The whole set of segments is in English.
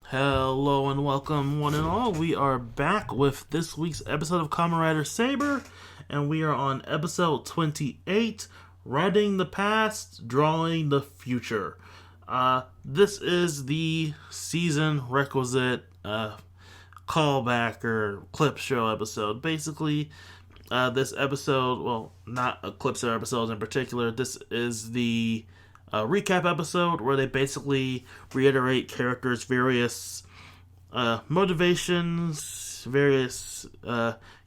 Hello and welcome, one and all. We are back with this week's episode of Kamen Rider Saber, and we are on episode 28, Writing the Past, Drawing the Future. This is the season requisite callback or clip show episode. Basically, this episode, well, not a clip show episode in particular, this is the recap episode where they basically reiterate characters' various motivations, various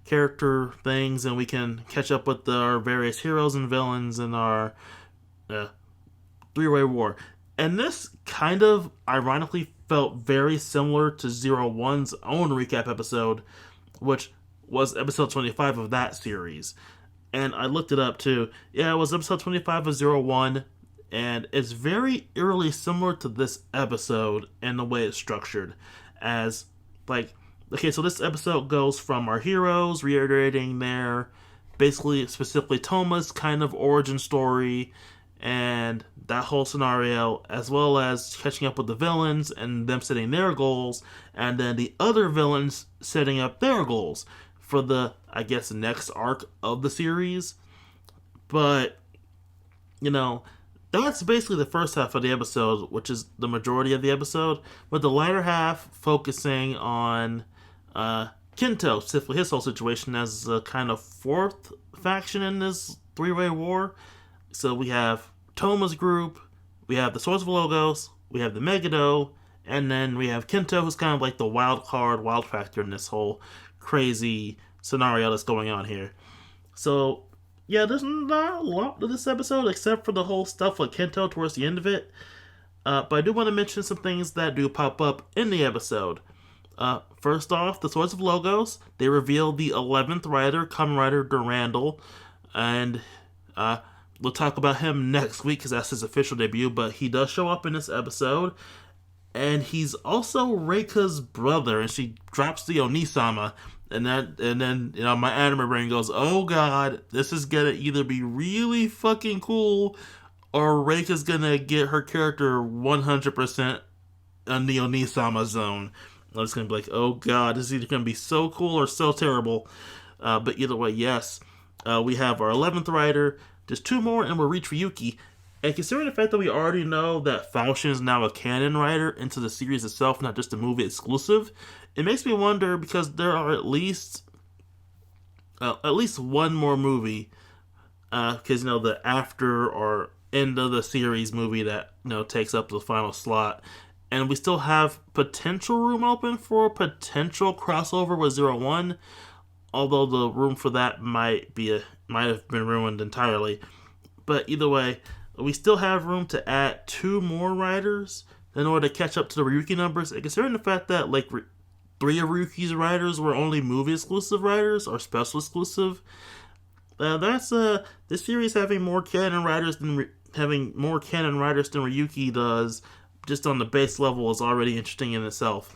character things, and we can catch up with our various heroes and villains in our three-way war. And this kind of ironically felt very similar to Zero One's own recap episode, which was episode 25 of that series. And I looked it up too. Yeah, it was episode 25 of Zero One, and it's very eerily similar to this episode in the way it's structured. As, like, okay, so this episode goes from our heroes reiterating their, basically, specifically Toma's kind of origin story and that whole scenario, as well as catching up with the villains and them setting their goals, and then the other villains setting up their goals for the, I guess, next arc of the series. But, you know, that's basically the first half of the episode, which is the majority of the episode, with the latter half focusing on Kento, specifically his whole situation as a kind of fourth faction in this three-way war. So we have Toma's group, we have the Swords of Logos, we have the Megiddo, and then we have Kento, who's kind of like the wild card, wild factor in this whole crazy scenario that's going on here. So, yeah, there's not a lot to this episode except for the whole stuff with Kento towards the end of it. But I do want to mention some things that do pop up in the episode. First off, the Swords of Logos. They reveal the 11th Rider, Kamen Rider Durandal. And we'll talk about him next week because that's his official debut. But he does show up in this episode. And he's also Reika's brother. And she drops the Onisama. And then, you know, my anime brain goes, oh god, this is gonna either be really fucking cool, or Reika's gonna get her character 100% in the Onisama zone. I'm just gonna be like, oh god, this is either gonna be so cool or so terrible. But either way, yes. We have our 11th rider, just two more, and we'll reach Ryuki. And considering the fact that we already know that Falchion is now a canon writer into the series itself, not just a movie exclusive, it makes me wonder, because there are at least one more movie, because, you know, the after or end of the series movie that, you know, takes up the final slot, and we still have potential room open for a potential crossover with Zero One, although the room for that might have been ruined entirely. But either way, we still have room to add two more writers in order to catch up to the Ryuki numbers, and considering the fact that, like, three of Ryuki's writers were only movie exclusive writers or special exclusive, that's this series having more canon writers than Ryuki does, just on the base level, is already interesting in itself.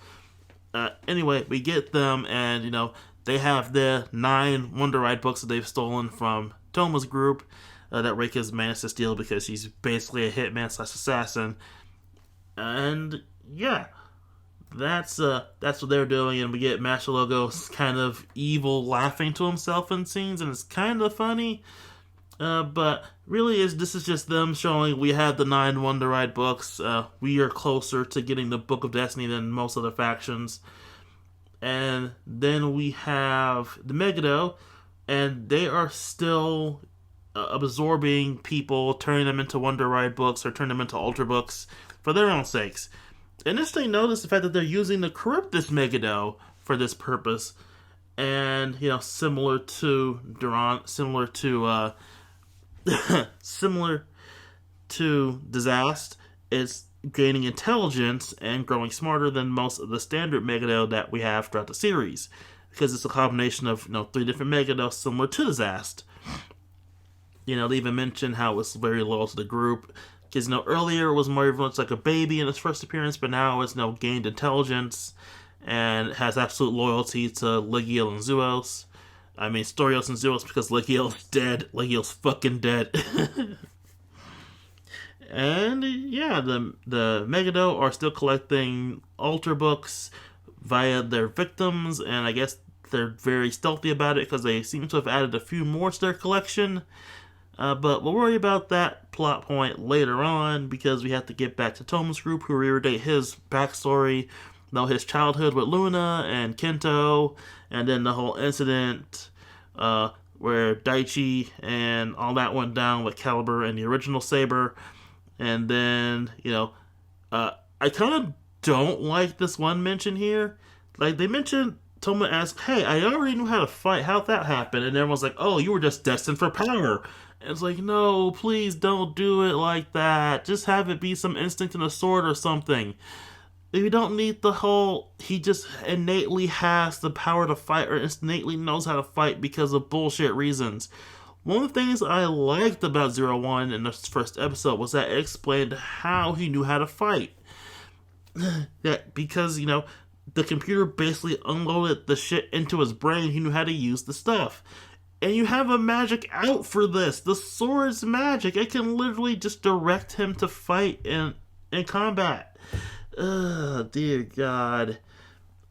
Anyway, we get them, and, you know, they have the 9 Wonder Ride books that they've stolen from Toma's group, that Reika's managed to steal because she's basically a hitman/assassin. And yeah, that's what they're doing, and we get Mashalogos kind of evil laughing to himself in scenes, and it's kind of funny. But really, this is just them showing we have the 9 Wonder Ride books. We are closer to getting the Book of Destiny than most other factions. And then we have the Megiddo, and they are still absorbing people, turning them into Wonder Ride books or turning them into Ultra books for their own sakes. And this thing, notice the fact that they're using the Charybdis Megiddo for this purpose, and, you know, similar to Disaster, it's gaining intelligence and growing smarter than most of the standard Megiddo that we have throughout the series, because it's a combination of, you know, 3 different Megiddo similar to Disaster. You know, they even mention how it's very loyal to the group. Because, you know, earlier it was more much like a baby in its first appearance, but now it's, you know, gained intelligence and has absolute loyalty to Legiel and Zuos. I mean, Storios and Zuos, because Legiel's dead. Legiel's fucking dead. And yeah, the Megado are still collecting altar books via their victims, and I guess they're very stealthy about it because they seem to have added a few more to their collection. But we'll worry about that plot point later on because we have to get back to Tomo's group, who reiterate his backstory, his childhood with Luna and Kento, and then the whole incident where Daichi and all that went down with Caliber and the original Saber. And then, I kind of don't like this one mention here. Like, they mentioned, Toma asked, hey, I already knew how to fight. How'd that happen? And everyone's like, oh, you were just destined for power. And it's like, no, please don't do it like that. Just have it be some instinct in a sword or something. You don't need the whole, he just innately has the power to fight or innately knows how to fight because of bullshit reasons. One of the things I liked about Zero One in the first episode was that it explained how he knew how to fight. Yeah, because, the computer basically unloaded the shit into his brain, he knew how to use the stuff. And you have a magic out for this. The sword's magic. It can literally just direct him to fight in combat. Ugh, dear God.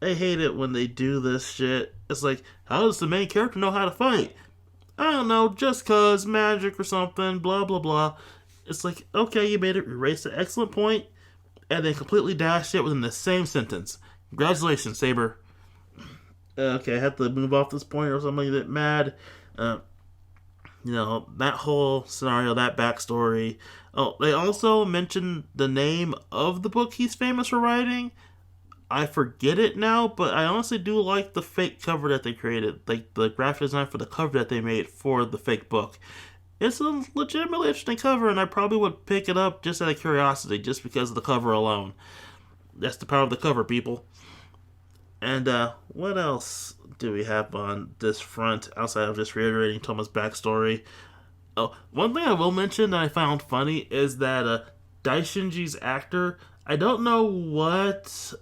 I hate it when they do this shit. It's like, how does the main character know how to fight? I don't know, just cause magic or something, blah blah blah. It's like, okay, you made it, erased an excellent point, and then completely dashed it within the same sentence. Congratulations, Saber. Okay, I have to move off this point or something that mad. That whole scenario, that backstory. Oh, they also mentioned the name of the book he's famous for writing. I forget it now, but I honestly do like the fake cover that they created. Like, the graphic design for the cover that they made for the fake book. It's a legitimately interesting cover, and I probably would pick it up just out of curiosity, just because of the cover alone. That's the power of the cover, people. And, what else do we have on this front, outside of just reiterating Toma's backstory? Oh, one thing I will mention that I found funny is that, Daishinji's actor, I don't know what,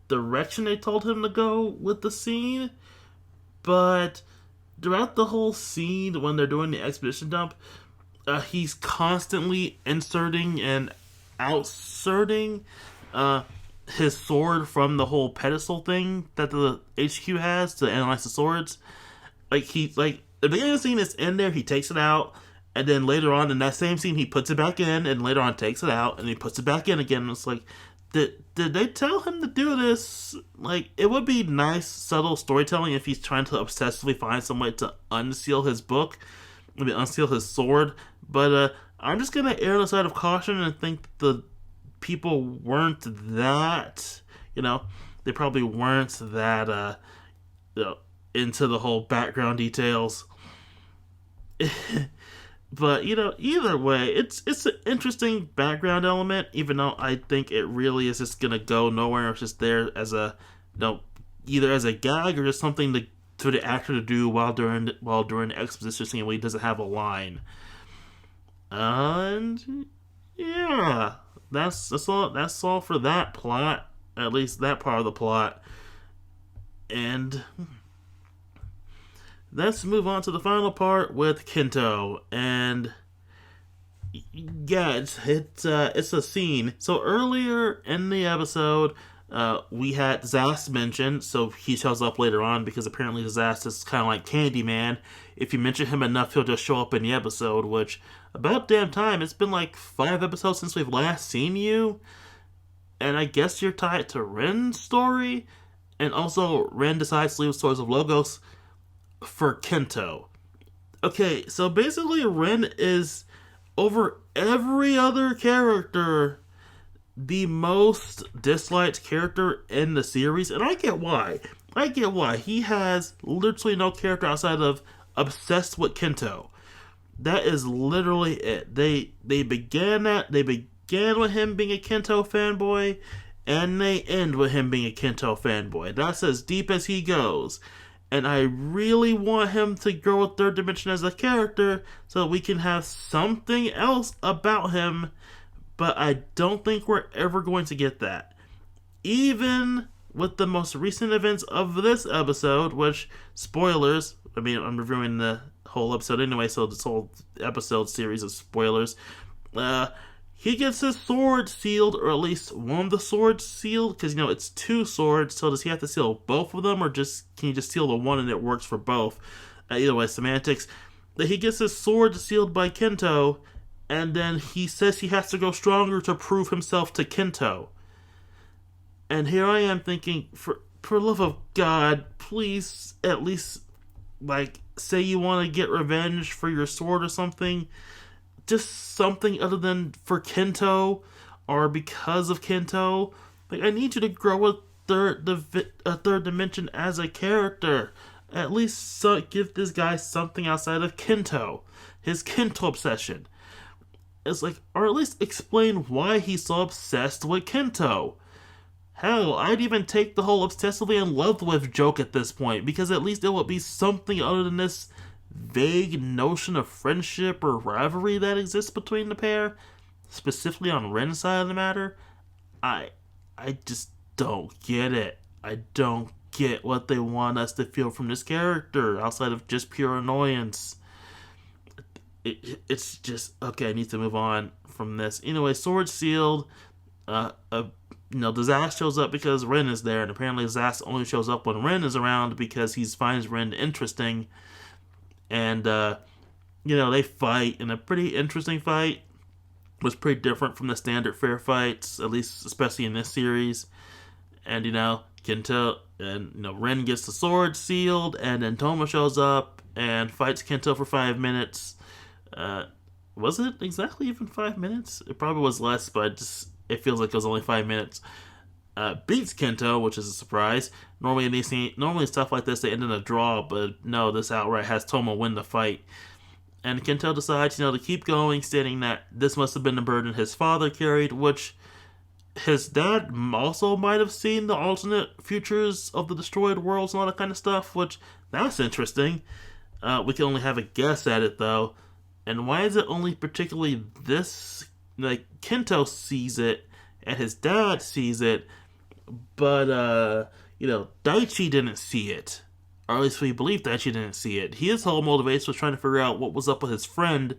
direction they told him to go with the scene, but throughout the whole scene, when they're doing the expedition dump, he's constantly inserting and outserting, his sword from the whole pedestal thing that the HQ has to analyze the swords. The beginning of the scene is in there, he takes it out, and then later on in that same scene, he puts it back in, and later on takes it out, and he puts it back in again. And it's like, did they tell him to do this? Like, it would be nice, subtle storytelling if he's trying to obsessively find some way to unseal his book, maybe unseal his sword. But I'm just gonna err on the side of caution and think the people weren't that, they probably weren't that, into the whole background details. But, either way, it's an interesting background element, even though I think it really is just gonna go nowhere. It's just there as a, either as a gag or just something for the actor to do while during the exposition scene when he doesn't have a line. And yeah, that's all for that plot. At least that part of the plot. And let's move on to the final part with Kento. And yeah, it's a scene. So earlier in the episode, we had Zast mentioned, so he shows up later on because apparently Zast is kind of like Candyman. If you mention him enough, he'll just show up in the episode, which, about damn time, it's been like 5 episodes since we've last seen you. And I guess you're tied to Ren's story. And also, Ren decides to leave Swords of Logos for Kento. Okay, so basically Ren is, over every other character, the most disliked character in the series. And I get why. He has literally no character outside of obsessed with Kento. That is literally it. They began with him being a Kento fanboy, and they end with him being a Kento fanboy. That's as deep as he goes. And I really want him to grow a third dimension as a character so that we can have something else about him, but I don't think we're ever going to get that. Even with the most recent events of this episode, which, spoilers, I'm reviewing the whole episode anyway, so this whole episode series of spoilers, he gets his sword sealed, or at least one of the swords sealed, because, it's two swords, so does he have to seal both of them, or can you just seal the one and it works for both? Either way, semantics. That he gets his sword sealed by Kento, and then he says he has to go stronger to prove himself to Kento. And here I am thinking, for love of God, please at least, say you want to get revenge for your sword or something. Just something other than for Kento, or because of Kento. I need you to grow a third dimension as a character. At least give this guy something outside of Kento. His Kento obsession. It's or at least explain why he's so obsessed with Kento. Hell, I'd even take the whole obsessively in love with joke at this point, because at least it would be something other than this vague notion of friendship or rivalry that exists between the pair, specifically on Ren's side of the matter. I just don't get it. I don't get what they want us to feel from this character, outside of just pure annoyance. It's just, okay, I need to move on from this. Anyway, sword sealed. The Zast shows up because Ren is there, and apparently Zast only shows up when Ren is around because he finds Ren interesting. And, they fight in a pretty interesting fight. It was pretty different from the standard fair fights, at least especially in this series. And, Kento and, Ren gets the sword sealed, and then Toma shows up and fights Kento for 5 minutes. Was it exactly even 5 minutes? It probably was less, but it feels like it was only 5 minutes. Beats Kento, which is a surprise. Normally stuff like this, they end in a draw, but no, this outright has Toma win the fight. And Kento decides, to keep going, stating that this must have been the burden his father carried, which his dad also might have seen the alternate futures of the destroyed worlds and all that kind of stuff, which, that's interesting. We can only have a guess at it, though. And why is it only particularly this? Kento sees it, and his dad sees it, but, Daichi didn't see it. Or at least we believe Daichi didn't see it. His whole motivation was trying to figure out what was up with his friend.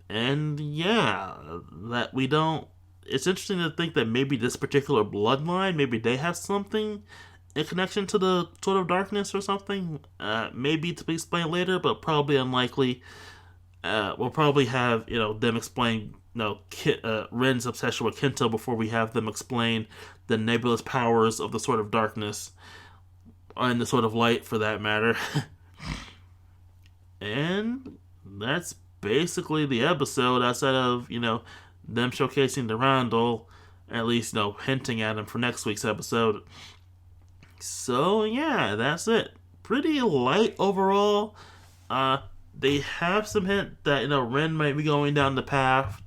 And, that we don't... It's interesting to think that maybe this particular bloodline, maybe they have something in connection to the Sword of Darkness or something. Maybe to be explained later, but probably unlikely. We'll probably have, them explain, Ren's obsession with Kento before we have them explain the nebulous powers of the Sword of Darkness, and the Sword of Light, for that matter. And that's basically the episode, outside of, them showcasing the Randall, at least, hinting at him for next week's episode. So, yeah, that's it. Pretty light overall. They have some hint that, Ren might be going down the path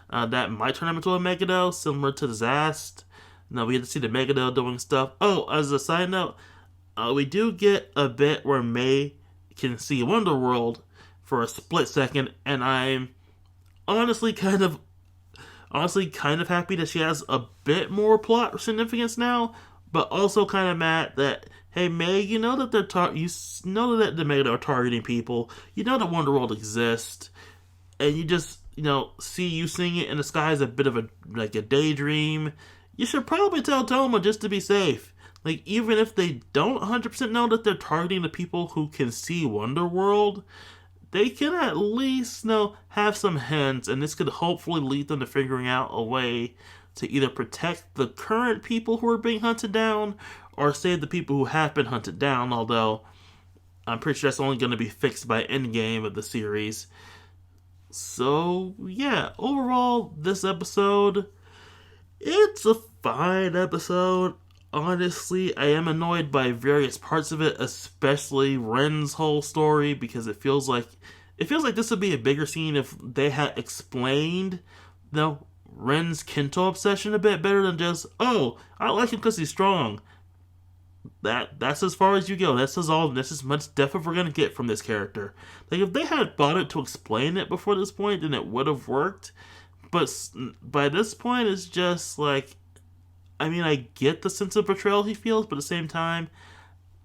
that might turn him into a Megado, similar to the Zast. We get to see the Megado doing stuff. Oh, as a side note, we do get a bit where Mei can see Wonderworld for a split second, and I'm honestly kind of happy that she has a bit more plot significance now, but also kind of mad that, hey Mei, you know that that the Megado are targeting people, that Wonderworld exists, and you just see you seeing it in the sky as a bit of a daydream. You should probably tell Toma just to be safe. Even if they don't 100% know that they're targeting the people who can see Wonderworld, they can at least, have some hints, and this could hopefully lead them to figuring out a way to either protect the current people who are being hunted down, or save the people who have been hunted down, although I'm pretty sure that's only going to be fixed by endgame of the series. So, yeah, overall, this episode, it's a fine episode. Honestly, I am annoyed by various parts of it, especially Ren's whole story, because it feels like this would be a bigger scene if they had explained, Ren's Kento obsession a bit better than just, oh, I like him because he's strong. That's as far as you go. That's as much depth as we're gonna get from this character. If they had bothered to explain it before this point, then it would have worked. But by this point, it's just I get the sense of betrayal he feels, but at the same time,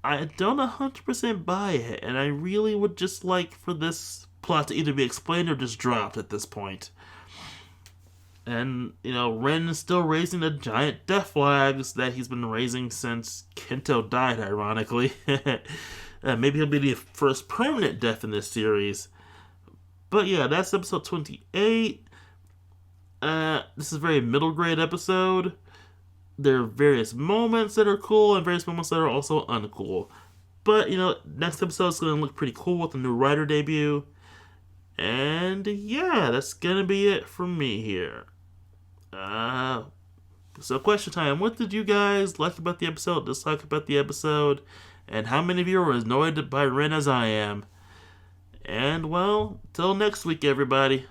I don't 100% buy it, and I really would just like for this plot to either be explained or just dropped at this point. And, Ren is still raising the giant death flags that he's been raising since Kento died, ironically. Maybe he'll be the first permanent death in this series. But yeah, that's episode 28. This is a very middle grade episode. There are various moments that are cool and various moments that are also uncool. But, next episode is going to look pretty cool with the new writer debut. And yeah, that's going to be it from me here. So question time. What did you guys like about the episode, dislike about the episode, and how many of you are as annoyed by Ren as I am? And well, till next week, everybody.